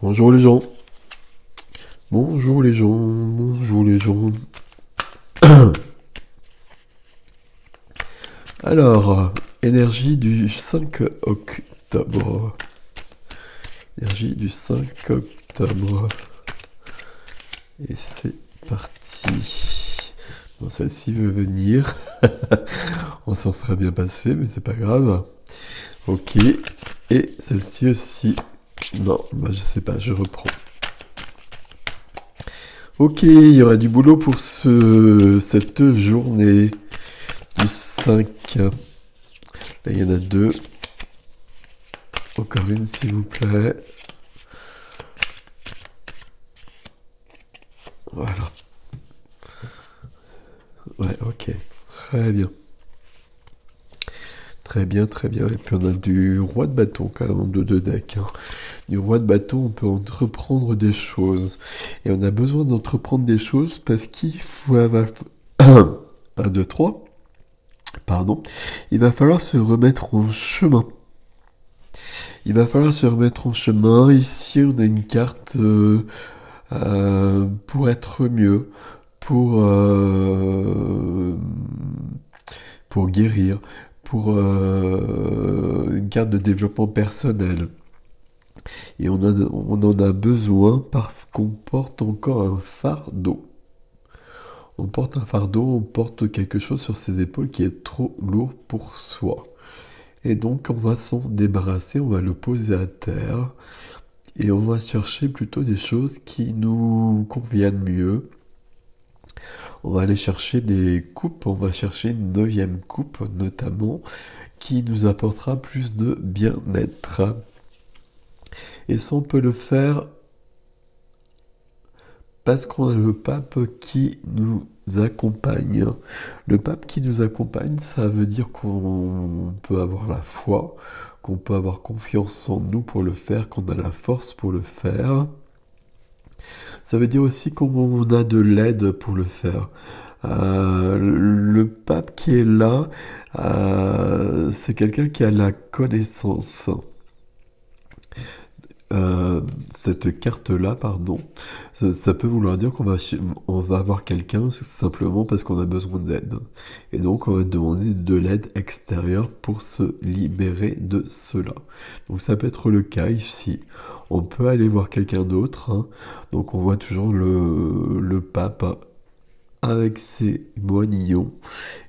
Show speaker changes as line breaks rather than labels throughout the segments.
Bonjour les gens. Bonjour les gens. Bonjour les gens. Alors, énergie du 5 octobre. Énergie du 5 octobre. Et c'est parti. Bon, celle-ci veut venir. On s'en serait bien passé, mais c'est pas grave. Ok. Et celle-ci aussi. Non, bah je sais pas, je reprends. Ok, il y aura du boulot pour cette journée du 5. Là, il y en a deux. Encore une, s'il vous plaît. Voilà. Ouais, ok. Très bien. Très bien, très bien. Et puis on a du roi de bâton quand même, de deux decks. Hein. Du roi de bâton, on peut entreprendre des choses. Et on a besoin d'entreprendre des choses parce qu'il faut avoir... 1, 2, 3. Pardon. Il va falloir se remettre en chemin. Il va falloir se remettre en chemin. Ici, on a une carte pour être mieux, pour, euh, pour guérir, pour une carte de développement personnel. Et on en a besoin parce qu'on porte encore un fardeau. On porte un fardeau, on porte quelque chose sur ses épaules qui est trop lourd pour soi. Et donc on va s'en débarrasser, on va le poser à terre. Et on va chercher plutôt des choses qui nous conviennent mieux. On va aller chercher des coupes, on va chercher une 9e coupe notamment, qui nous apportera plus de bien-être. Et ça, on peut le faire parce qu'on a le pape qui nous accompagne. Le pape qui nous accompagne, ça veut dire qu'on peut avoir la foi, qu'on peut avoir confiance en nous pour le faire, qu'on a la force pour le faire. Ça veut dire aussi qu'on a de l'aide pour le faire. Le pape qui est là, c'est quelqu'un qui a la connaissance. Cette carte-là, pardon, ça peut vouloir dire on va avoir quelqu'un simplement parce qu'on a besoin d'aide. Et donc on va demander de l'aide extérieure pour se libérer de cela. Donc ça peut être le cas ici. On peut aller voir quelqu'un d'autre. Hein. Donc on voit toujours le pape avec ses moignons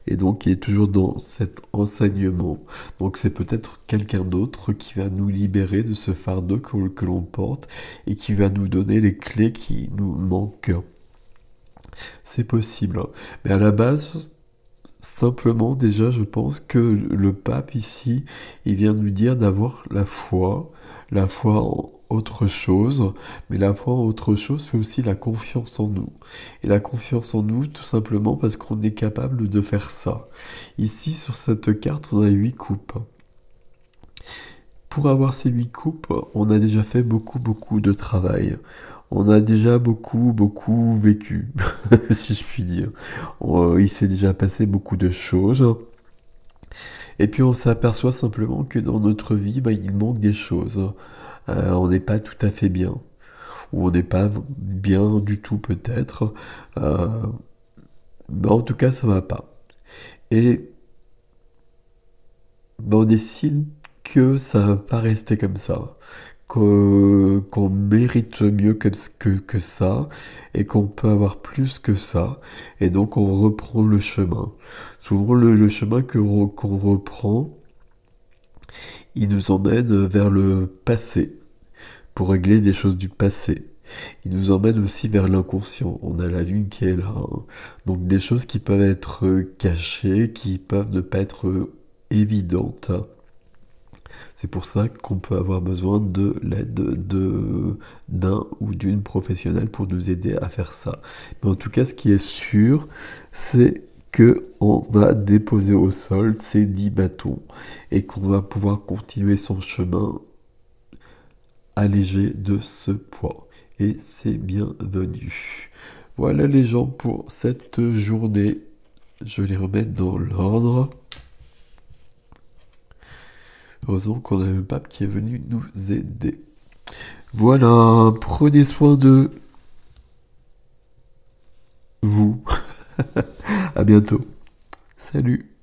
et donc il est toujours dans cet enseignement. Donc c'est peut-être quelqu'un d'autre qui va nous libérer de ce fardeau que l'on porte et qui va nous donner les clés qui nous manquent. C'est possible. Hein. Mais à la base, simplement déjà je pense que le pape ici, il vient nous dire d'avoir la foi en autre chose, mais la foi en autre chose fait aussi la confiance en nous. Et la confiance en nous, tout simplement parce qu'on est capable de faire ça. Ici, sur cette carte, on a 8 coupes. Pour avoir ces 8 coupes, on a déjà fait beaucoup de travail. On a déjà beaucoup vécu, si je puis dire. Il s'est déjà passé beaucoup de choses. Et puis on s'aperçoit simplement que dans notre vie, bah, il manque des choses. On n'est pas tout à fait bien. Ou on n'est pas bien du tout peut-être. Euh, mais en tout cas, ça va pas. Et bah, on décide que ça va pas rester comme ça. Qu'on mérite mieux que ça. Et qu'on peut avoir plus que ça. Et donc on reprend le chemin. Souvent le chemin qu'on reprend, il nous emmène vers le passé. Pour régler des choses du passé. Il nous emmène aussi vers l'inconscient. On a la lune qui est là. Hein. Donc des choses qui peuvent être cachées, qui peuvent ne pas être évidentes. C'est pour ça qu'on peut avoir besoin de l'aide d'un ou d'une professionnelle pour nous aider à faire ça. Mais en tout cas, ce qui est sûr, c'est que on va déposer au sol ces 10 bâtons et qu'on va pouvoir continuer son chemin allégé de ce poids. Et c'est bienvenu. Voilà les gens pour cette journée. Je vais les remettre dans l'ordre. Heureusement qu'on a le pape qui est venu nous aider. Voilà, prenez soin de vous. À bientôt. Salut.